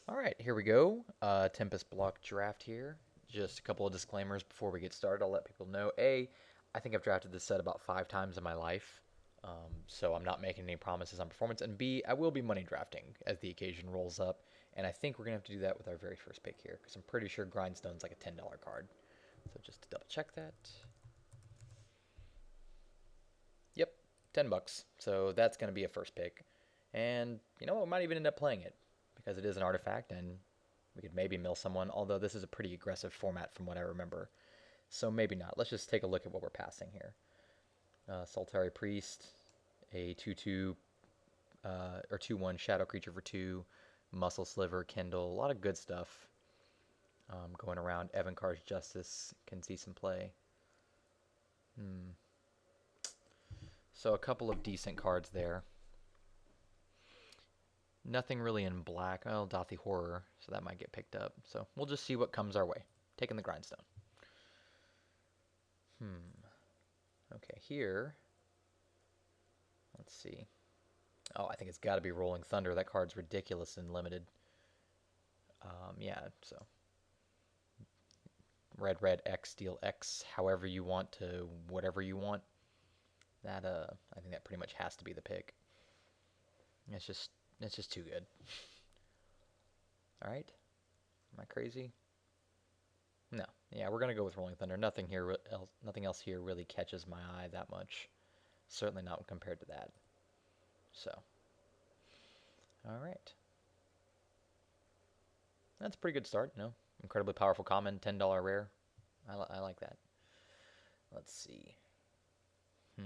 All right, here we go. Tempest block draft here. Just a couple of disclaimers before we get started. I'll let people know. A, I think I've drafted this set about 5 times in my life, so I'm not making any promises on performance. And B, I will be money drafting as the occasion rolls up, and I think we're gonna have to do that with our very first pick here because I'm pretty sure Grindstone's like a $10 card. So just to double check that. Yep, $10. So that's gonna be a first pick, and you know what? We might even end up playing it because it is an artifact and we could maybe mill someone, although this is a pretty aggressive format from what I remember. So maybe not. Let's just take a look at what we're passing here. Solitary Priest, a 2-2 or 2-1 Shadow Creature for 2, Muscle Sliver, Kindle, a lot of good stuff going around. Evankar's Justice can see some play. So a couple of decent cards there. Nothing really in black. Oh, Dothy Horror, so that might get picked up. So we'll just see what comes our way. Taking the Grindstone. Okay, here. Let's see. Oh, I think it's got to be Rolling Thunder. That card's ridiculous and limited. Yeah, so red X deal X however you want to whatever you want. That I think that pretty much has to be the pick. It's just too good. All right. Am I crazy? No. Yeah, we're gonna go with Rolling Thunder. Nothing else here really catches my eye that much. Certainly not compared to that. So, all right. That's a pretty good start. No, incredibly powerful common, $10 rare. I like that. Let's see. So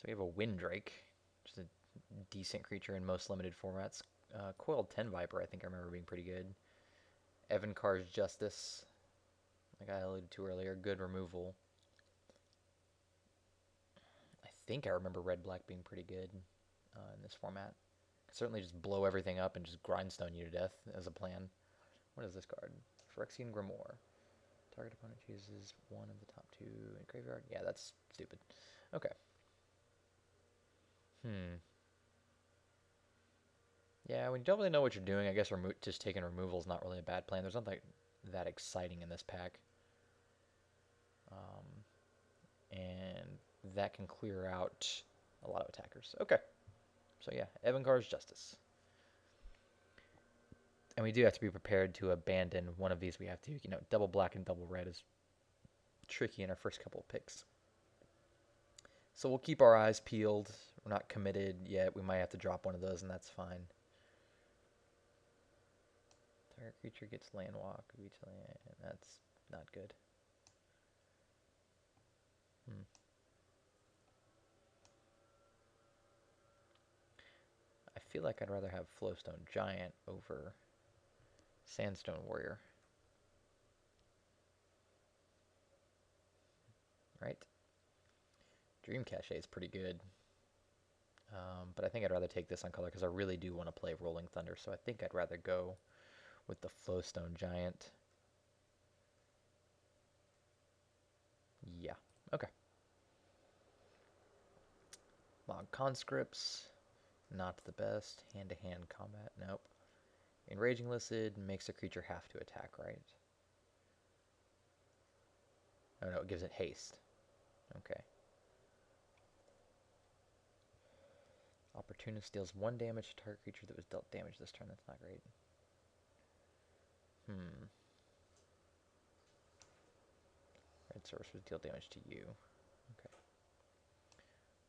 we have a Windrake, which is a decent creature in most limited formats. Coiled 10 Viper, I think I remember being pretty good. Evankar's Justice, like I alluded to earlier, good removal. I think I remember Red Black being pretty good in this format. Certainly just blow everything up and just grindstone you to death as a plan. What is this card? Phyrexian Grimoire. Target opponent chooses one of the top two in graveyard. Yeah, that's stupid. Okay. Yeah, when you don't really know what you're doing, I guess just taking removal is not really a bad plan. There's nothing that exciting in this pack. And that can clear out a lot of attackers. Okay. So yeah, Evankar's Justice. And we do have to be prepared to abandon one of these. We have to, double black and double red is tricky in our first couple of picks. So we'll keep our eyes peeled. We're not committed yet. We might have to drop one of those, and that's fine. Target creature gets land walk. That's not good. I feel like I'd rather have Flowstone Giant over Sandstone Warrior. Right? Dream Cache is pretty good. But I think I'd rather take this on color because I really do want to play Rolling Thunder. So I think I'd rather go with the Flowstone Giant. Yeah. Okay. Log Conscripts. Not the best. Hand-to-hand combat. Nope. Enraging Listed makes a creature have to attack, right? Oh no, it gives it haste. Okay. Opportunist deals 1 damage to target creature that was dealt damage this turn. That's not great. Red source would deal damage to you. Okay.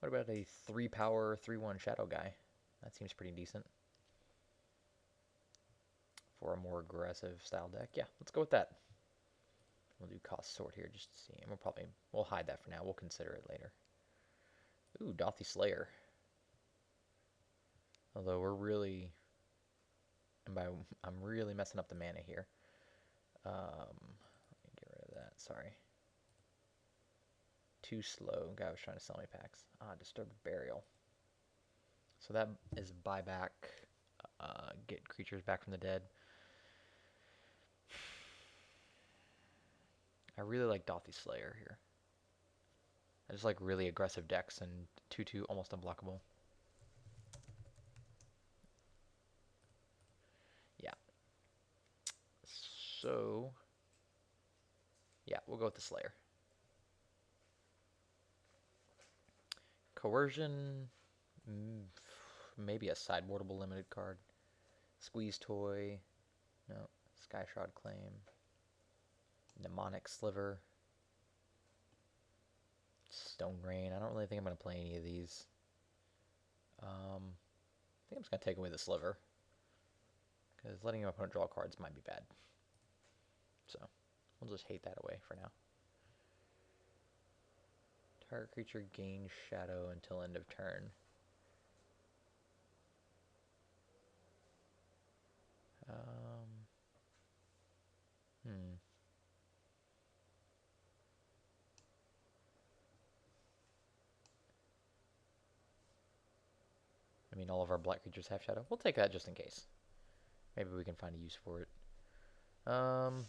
What about a 3-power, 3-1 Shadow guy? That seems pretty decent. For a more aggressive style deck. Yeah, let's go with that. We'll do cost sort here just to see. And we'll hide that for now. We'll consider it later. Ooh, Dothy Slayer. Although I'm really messing up the mana here. Let me get rid of that. Sorry. Too slow. Guy was trying to sell me packs. Disturbed Burial. So that is buyback. Get creatures back from the dead. I really like Dothy Slayer here. I just like really aggressive decks and 2-2 almost unblockable. So, yeah, we'll go with the Slayer. Coercion, maybe a sideboardable limited card. Squeeze Toy, no. Sky Shroud Claim, Mnemonic Sliver, Stone Rain. I don't really think I'm going to play any of these. I think I'm just going to take away the Sliver, because letting your opponent draw cards might be bad. So, we'll just hate that away for now. Target creature gains shadow until end of turn. I mean, all of our black creatures have shadow. We'll take that just in case. Maybe we can find a use for it. Don't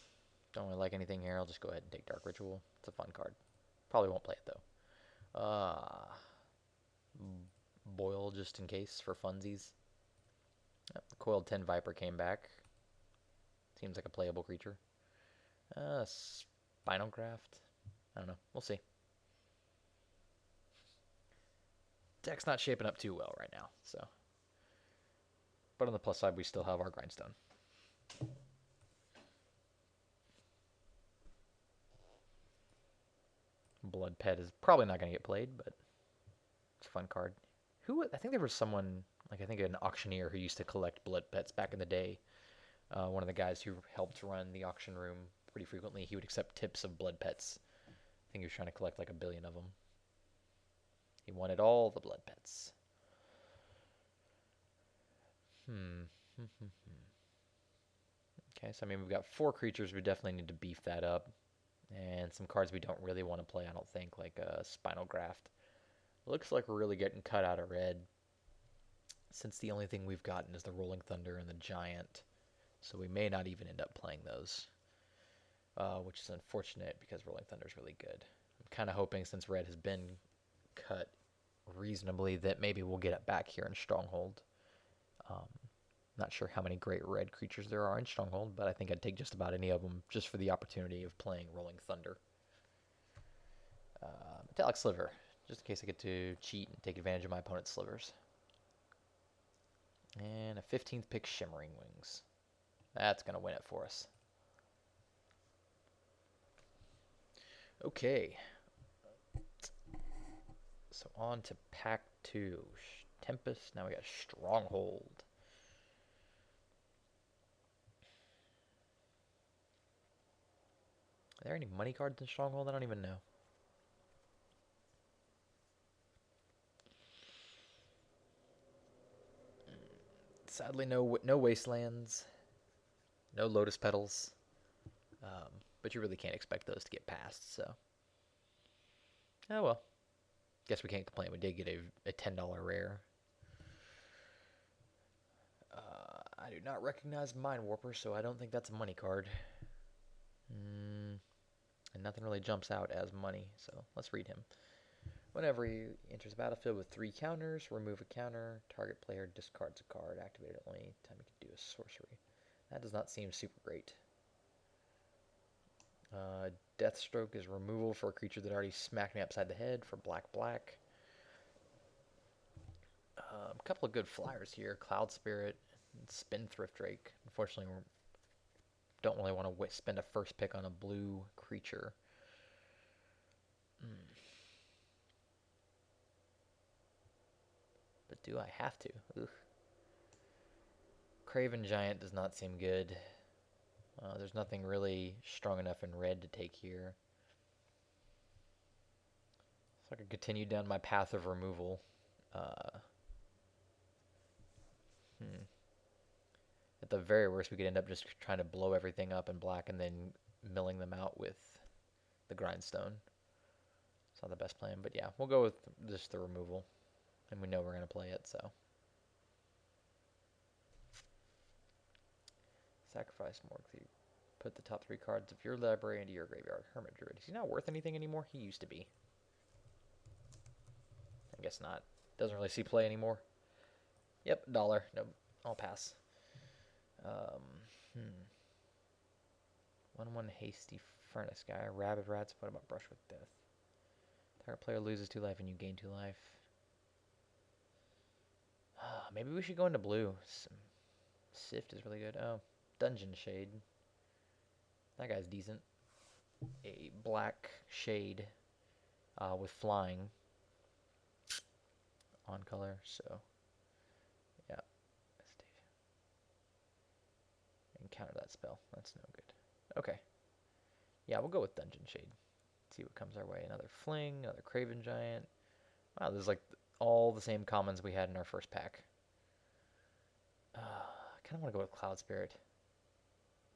really like anything here. I'll just go ahead and take Dark Ritual. It's a fun card. Probably won't play it though. Boil just in case for funsies. Yep, Coiled 10 Viper came back. Seems like a playable creature. Spinal Graft. I don't know. We'll see. Deck's not shaping up too well right now, so. But on the plus side, we still have our Grindstone. Blood Pet is probably not going to get played, but it's a fun card. I think there was someone, like I think an auctioneer who used to collect Blood Pets back in the day. One of the guys who helped run the auction room pretty frequently, he would accept tips of Blood Pets. I think he was trying to collect like 1 billion of them. He wanted all the Blood Pets. Okay, so I mean, we've got 4 creatures. We definitely need to beef that up. And some cards we don't really want to play, I don't think, like Spinal Graft. Looks like we're really getting cut out of red, since the only thing we've gotten is the Rolling Thunder and the Giant. So we may not even end up playing those, which is unfortunate because Rolling Thunder is really good. I'm kind of hoping, since red has been cut reasonably, that maybe we'll get it back here in Stronghold. Not sure how many great red creatures there are in Stronghold, but I think I'd take just about any of them just for the opportunity of playing Rolling Thunder. Metallic Sliver, just in case I get to cheat and take advantage of my opponent's slivers. And a 15th pick Shimmering Wings. That's going to win it for us. Okay. So on to pack 2. Tempest, now we got Stronghold. Are there any money cards in Stronghold? I don't even know. Sadly, no Wastelands, no Lotus Petals, but you really can't expect those to get passed, so. Oh well. Guess we can't complain. We did get a $10 rare. I do not recognize Mind Warper, so I don't think that's a money card. And nothing really jumps out as money, so let's read him. Whenever he enters a battlefield with 3 counters, remove a counter. Target player discards a card. Activate it only time you can do a sorcery. That does not seem super great. Deathstroke is removal for a creature that already smacked me upside the head for black. A couple of good flyers here. Cloud Spirit and Spendthrift Drake. Unfortunately, we don't really want to spend a first pick on a blue creature. But do I have to? Ugh. Craven Giant does not seem good. There's nothing really strong enough in red to take here. So I can continue down my path of removal. At the very worst, we could end up just trying to blow everything up in black and then milling them out with the Grindstone. It's not the best plan, but yeah, we'll go with just the removal. And we know we're going to play it, so. Sacrifice Morgthy. Put the top 3 cards of your library into your graveyard. Hermit Druid. Is he not worth anything anymore? He used to be. I guess not. Doesn't really see play anymore. Yep, $1. No, I'll pass. 1/1 hasty furnace guy. Rabid rats. What about brush with death? Target player loses 2 life and you gain 2 life. Maybe we should go into blue. Sift is really good. Oh, Dungeon Shade. That guy's decent. A black shade with flying on color. So, yeah. And counter that spell. That's no good. Okay. Yeah, we'll go with Dungeon Shade. See what comes our way. Another Fling, another Craven Giant. Wow, there's like all the same commons we had in our first pack. I kind of want to go with Cloud Spirit.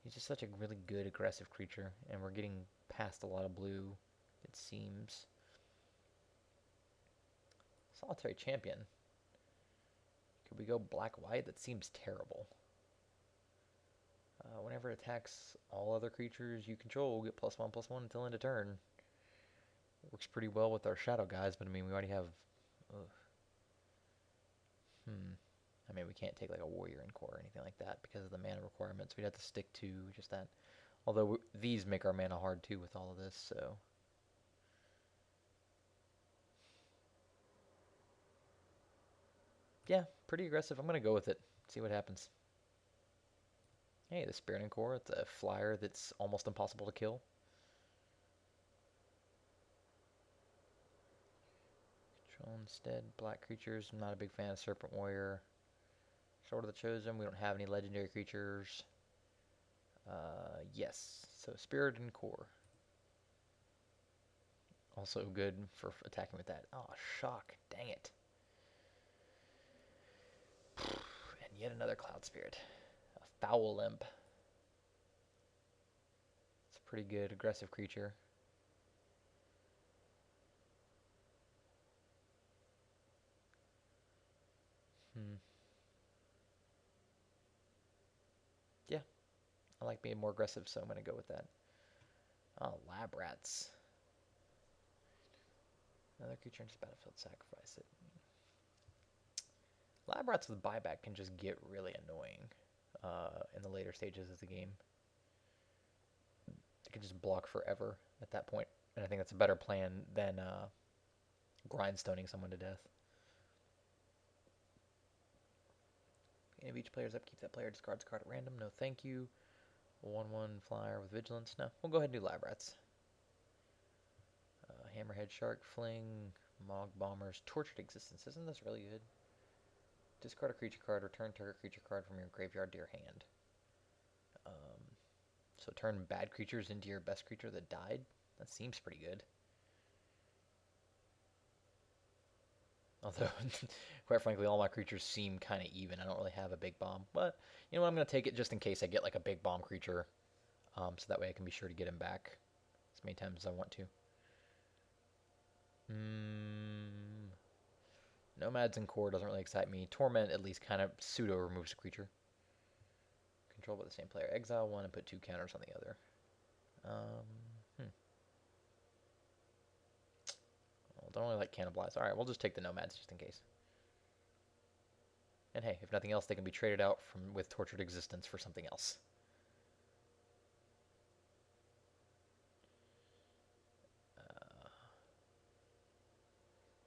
He's just such a really good aggressive creature, and we're getting past a lot of blue, it seems. Solitary Champion. Could we go black-white? That seems terrible. Whenever it attacks all other creatures you control, get +1/+1 until end of turn. It works pretty well with our shadow guys, but I mean, we already have... Ugh. I mean, we can't take like a warrior in core or anything like that because of the mana requirements. We'd have to stick to just that. Although these make our mana hard too with all of this, so... Yeah, pretty aggressive. I'm going to go with it. See what happens. Hey, the Spirit and Core. It's a flyer that's almost impossible to kill. Control instead. Black creatures. I'm not a big fan of Serpent Warrior. Sword of the Chosen. We don't have any legendary creatures. Yes. So Spirit and Core. Also good for attacking with that. Oh, shock. Dang it. And yet another Cloud Spirit. A Foul Imp. It's a pretty good aggressive creature. Yeah. I like being more aggressive, so I'm going to go with that. Oh, Lab Rats. Another creature enters the battlefield, sacrifice it. Lab Rats with buyback can just get really annoying in the later stages of the game. It can just block forever at that point, and I think that's a better plan than grindstoning someone to death. Beginning of each player's up, keep that player discards a card at random. No thank you. 1/1 flyer with vigilance. No, we'll go ahead and do Lab Rats. Hammerhead Shark, Fling, Mog Bombers, Tortured Existence. Isn't this really good? Discard a creature card, return target creature card from your graveyard to your hand. So turn bad creatures into your best creature that died. That seems pretty good. Although, quite frankly, all my creatures seem kind of even. I don't really have a big bomb. But, you know what, I'm going to take it just in case I get like a big bomb creature. So that way I can be sure to get him back as many times as I want to. Nomads and Core doesn't really excite me. Torment at least kind of pseudo removes a creature. Controlled by the same player. Exile one and put 2 counters on the other. Well, don't really like cannibalize. Alright, we'll just take the Nomads just in case. And hey, if nothing else, they can be traded out with Tortured Existence for something else.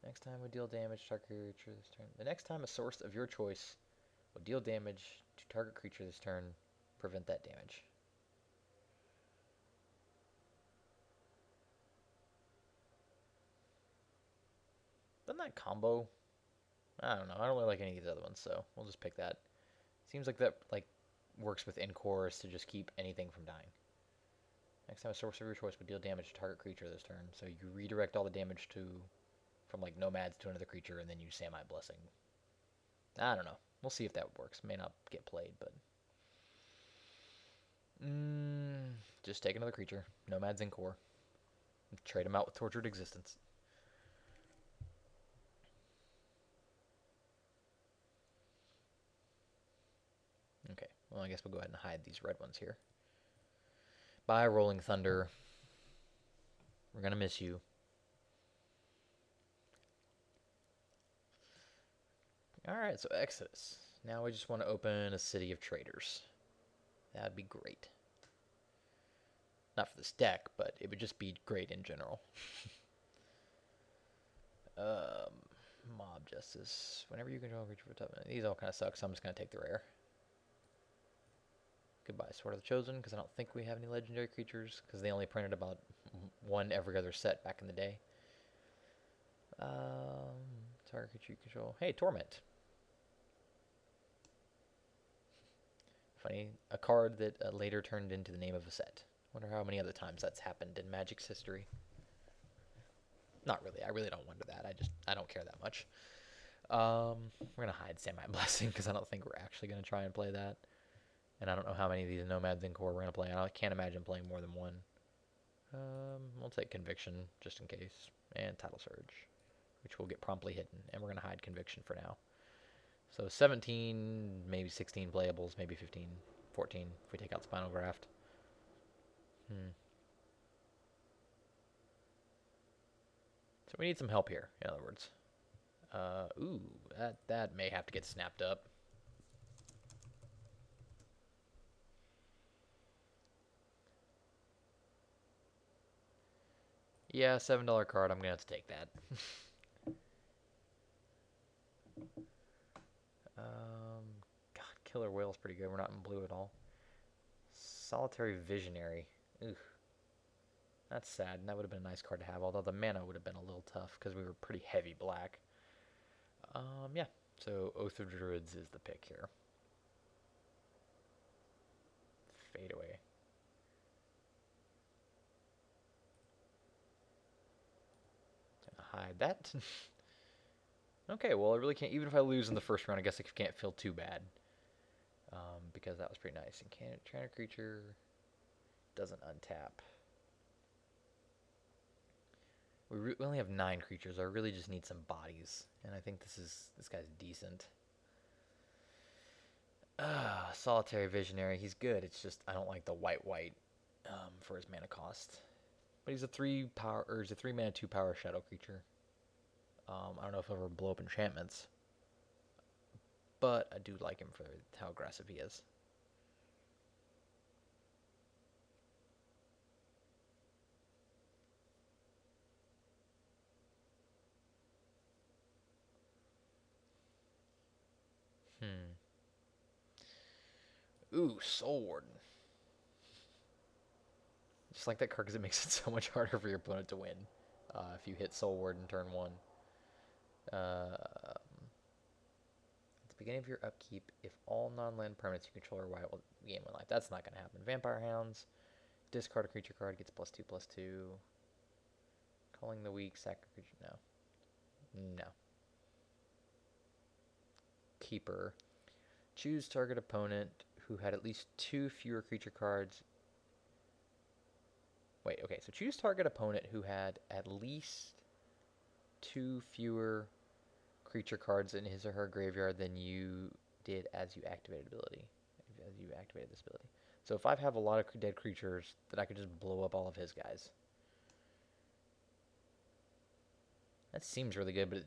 Next time we deal damage to target creature this turn. The next time a source of your choice will deal damage to target creature this turn, prevent that damage. Doesn't that combo? I don't know. I don't really like any of these other ones, so we'll just pick that. Seems like that works with Incores to just keep anything from dying. Next time a source of your choice will deal damage to target creature this turn, so you redirect all the damage from like Nomads to another creature, and then you Samite Blessing. I don't know. We'll see if that works. May not get played, but just take another creature. Nomads in Core. Trade them out with Tortured Existence. Okay, well, I guess we'll go ahead and hide these red ones here. Bye, Rolling Thunder. We're going to miss you. Alright, so Exodus. Now we just want to open a City of Traders. That'd be great. Not for this deck, but it would just be great in general. Um, Mob Justice. Whenever you control a creature for top, these all kind of suck, so I'm just going to take the rare. Goodbye, Sword of the Chosen, because I don't think we have any legendary creatures, because they only printed about one every other set back in the day. Target creature you control. Hey, Torment. Funny, a card that later turned into the name of a set. Wonder how many other times that's happened in Magic's history. Not really. I really don't wonder that. I don't care that much. We're gonna hide Samite Blessing because I don't think we're actually gonna try and play that. And I don't know how many of these Nomads in Core we're gonna play. I can't imagine playing more than one. We'll take Conviction just in case, and Tidal Surge, which will get promptly hidden. And we're gonna hide Conviction for now. So 17, maybe 16 playables, maybe 15, 14 if we take out Spinal Graft. So we need some help here, in other words. Ooh, that may have to get snapped up. Yeah, $7 card. I'm gonna have to take that. God, Killer Whale's pretty good. We're not in blue at all. Solitary Visionary. Ooh, that's sad. And that would have been a nice card to have. Although the mana would have been a little tough because we were pretty heavy black. Yeah. So Oath of Druids is the pick here. Fade away. Gonna hide that. Okay, well, I really can't. Even if I lose in the first round, I guess I can't feel too bad. Because that was pretty nice. And Enchanted Creature doesn't untap. We only have 9 creatures. I really just need some bodies. And I think this guy's decent. Solitary Visionary. He's good. It's just I don't like the white for his mana cost. But he's a 3 power, or he's a 3 mana 2 power shadow creature. I don't know if he'll ever blow up enchantments. But I do like him for how aggressive he is. Ooh, Soul Warden. Just like that card because it makes it so much harder for your opponent to win. If you hit Soul Warden turn 1. At the beginning of your upkeep, if all non-land permanents you control are white, will gain 1 life. That's not going to happen. Vampire Hounds. Discard a creature card, gets +2/+2. Calling the weak, sack a creature. No. Keeper. Choose target opponent who had at least 2 fewer creature cards. Wait, okay, so choose target opponent who had at least 2 fewer creature cards in his or her graveyard than you did as you activated this ability. So if I have a lot of dead creatures, then I could just blow up all of his guys. That seems really good, but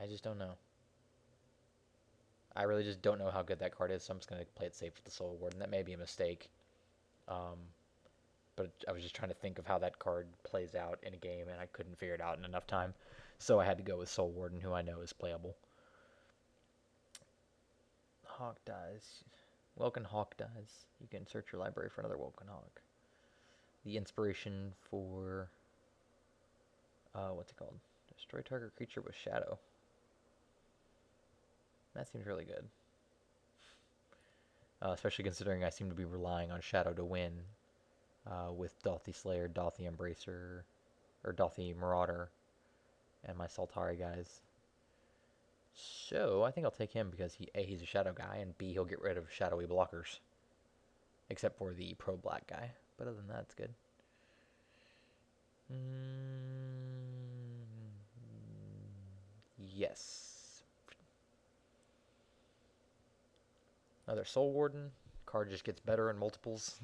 I just don't know. I really just don't know how good that card is, so I'm just going to play it safe with the Soul Warden. That may be a mistake. But I was just trying to think of how that card plays out in a game, and I couldn't figure it out in enough time. So I had to go with Soul Warden, who I know is playable. Hawk dies. Welkin Hawk dies. You can search your library for another Welkin Hawk. The inspiration for... what's it called? Destroy target creature with Shadow. That seems really good. Especially considering I seem to be relying on Shadow to win. With Dothi Slayer, Dothi Embracer, or Dothi Marauder, and my Saltari guys. So I think I'll take him because he's a shadow guy, and B, he'll get rid of shadowy blockers. Except for the pro black guy. But other than that, it's good. Yes. Another Soul Warden. Card just gets better in multiples.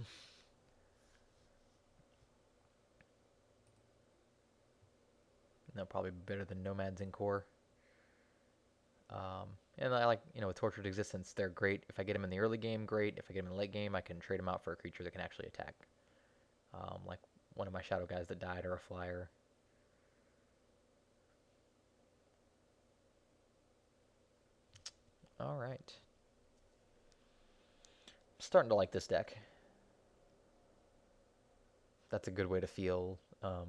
They'll probably be better than Nomads in Core. And I like, with Tortured Existence, they're great. If I get them in the early game, great. If I get them in the late game, I can trade them out for a creature that can actually attack. Like one of my Shadow guys that died, or a flyer. All right. I'm starting to like this deck. That's a good way to feel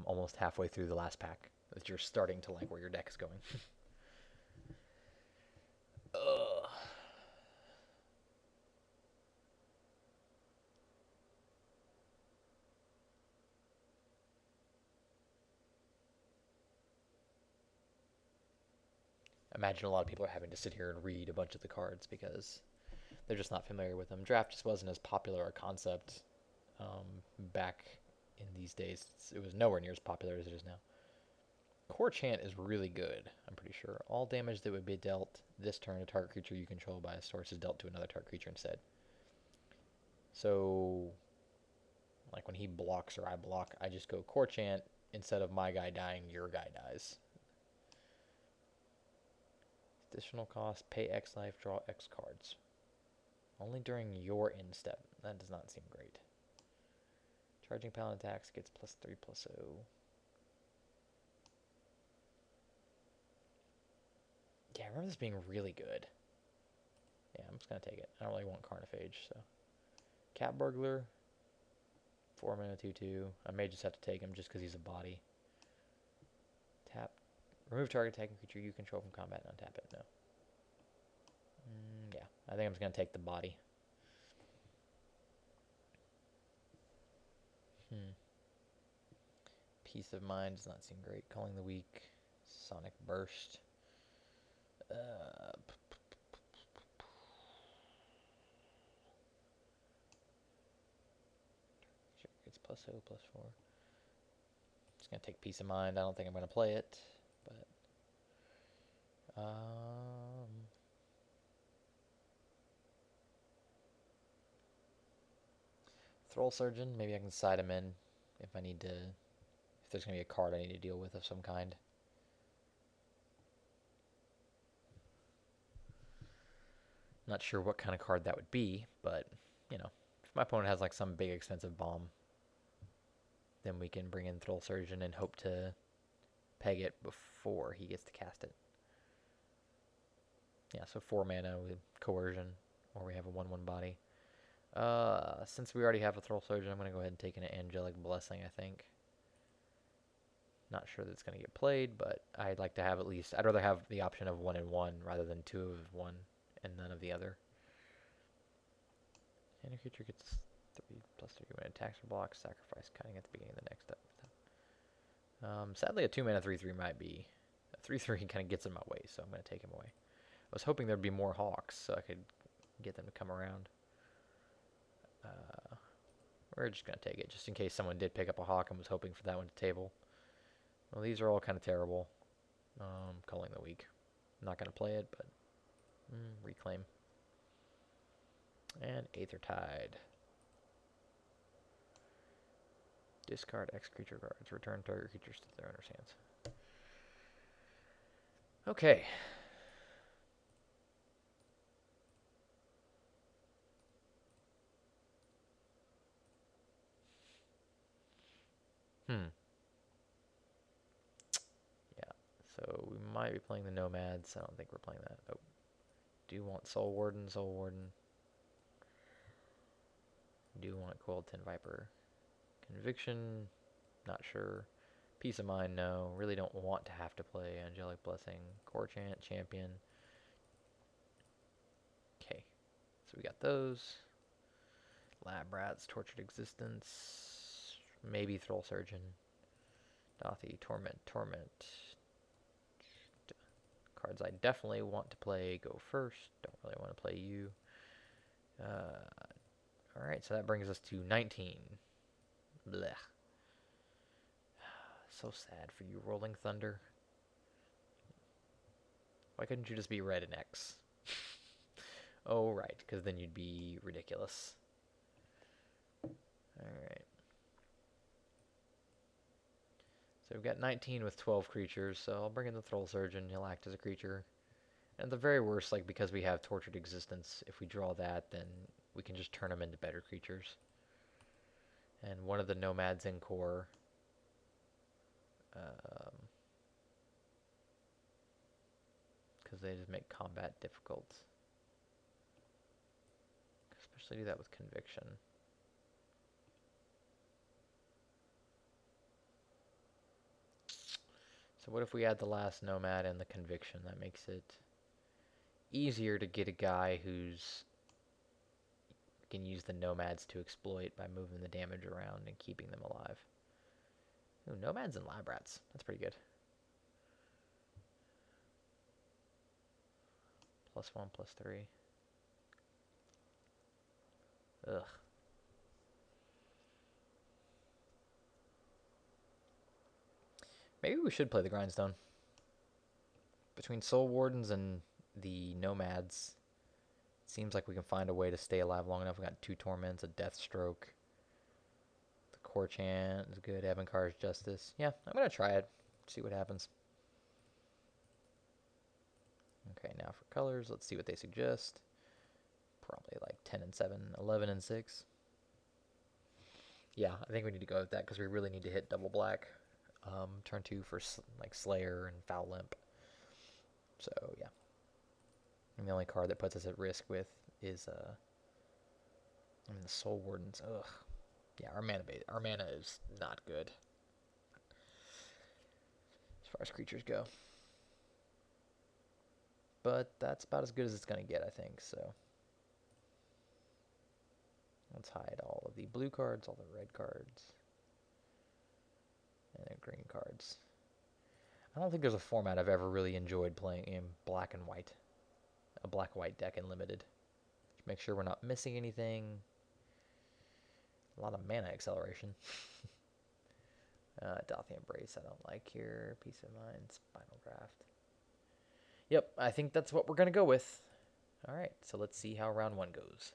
almost halfway through the last pack, that you're starting to like where your deck is going. Ugh. Imagine a lot of people are having to sit here and read a bunch of the cards because they're just not familiar with them. Draft just wasn't as popular a concept back in these days. It was nowhere near as popular as it is now. Core Chant is really good, I'm pretty sure. All damage that would be dealt this turn to target creature you control by a source is dealt to another target creature instead. So, like when he blocks or I block, I just go Core Chant. Instead of my guy dying, your guy dies. Additional cost, pay X life, draw X cards. Only during your end step. That does not seem great. Charging Paladin attacks gets +3/+0. Yeah, I remember this being really good. Yeah, I'm just going to take it. I don't really want Carnophage, so. Cat Burglar. 4 mana 2/2. I may just have to take him just because he's a body. Tap. Remove target attacking creature you control from combat and untap it. No. Yeah, I think I'm just going to take the body. Peace of Mind does not seem great. Calling the Weak. Sonic Burst. It's +0/+4. Just going to take Peace of Mind. I don't think I'm going to play it, but Thrall Surgeon, maybe I can side him in if I need to, if there's going to be a card I need to deal with of some kind. Not sure what kind of card that would be, but, if my opponent has like some big expensive bomb, then we can bring in Thrall Surgeon and hope to peg it before he gets to cast it. Yeah, so 4 mana with Coercion, or we have a 1/1 body. Since we already have a Thrall Surgeon, I'm going to go ahead and take an Angelic Blessing, I think. Not sure that it's going to get played, but I'd like to have at least, I'd rather have the option of 1 and 1 rather than 2 of 1 and none of the other. And a creature gets 3/3 when it attacks or blocks, sacrifice cutting at the beginning of the next step. Sadly, a 2 mana 3/3 might be, a 3/3 kind of gets in my way, so I'm going to take him away. I was hoping there'd be more Hawks so I could get them to come around. We're just going to take it, just in case someone did pick up a Hawk and was hoping for that one to table. Well, these are all kind of terrible. Calling the Weak. I'm not going to play it, but Reclaim. And Aether Tide. Discard X creature cards. Return target creatures to their owner's hands. Okay. Yeah. So we might be playing the Nomads. I don't think we're playing that. Oh. Do want Soul Warden, Soul Warden. Do want Cold Tin Viper. Conviction, not sure. Peace of Mind, no. Really don't want to have to play Angelic Blessing. Core Chant, Champion. Okay. So we got those. Lab Rats, Tortured Existence. Maybe Thrall Surgeon. Dothy, Torment, Torment. Cards I definitely want to play go first. Don't really want to play you. Alright, so that brings us to 19. Blech. So sad for you, Rolling Thunder. Why couldn't you just be red and X? Oh, right, because then you'd be ridiculous. Alright. So we've got 19 with 12 creatures, so I'll bring in the Thrall Surgeon. He'll act as a creature. And at the very worst, like, because we have Tortured Existence, if we draw that, then we can just turn them into better creatures. And one of the nomads in core, because they just make combat difficult. Especially do that with Conviction. So what if we add the last nomad and the Conviction? That makes it easier to get a guy who's can use the nomads to exploit by moving the damage around and keeping them alive. Ooh, nomads and lab rats. That's pretty good. +1, +3. Ugh. Maybe we should play the Grindstone. Between Soul Wardens and the Nomads, it seems like we can find a way to stay alive long enough. We got 2 Torments, a Deathstroke. The Core Chant is good. Evankar's Justice. Yeah, I'm going to try it. See what happens. Okay, now for colors, let's see what they suggest. Probably like 10 and 7, 11 and 6. Yeah, I think we need to go with that because we really need to hit double black. Turn 2 for like Slayer and Foul Limp. So yeah, and the only card that puts us at risk with is the Soul Wardens. Ugh, yeah, our mana is not good as far as creatures go. But that's about as good as it's gonna get, I think. So let's hide all of the blue cards, all the red cards, and the green cards. I don't think there's a format I've ever really enjoyed playing in black and white. A black-white deck in Limited. Just make sure we're not missing anything. A lot of mana acceleration. Dothia Embrace I don't like here. Peace of Mind, Spinal Draft. Yep, I think that's what we're going to go with. Alright, so let's see how round 1 goes.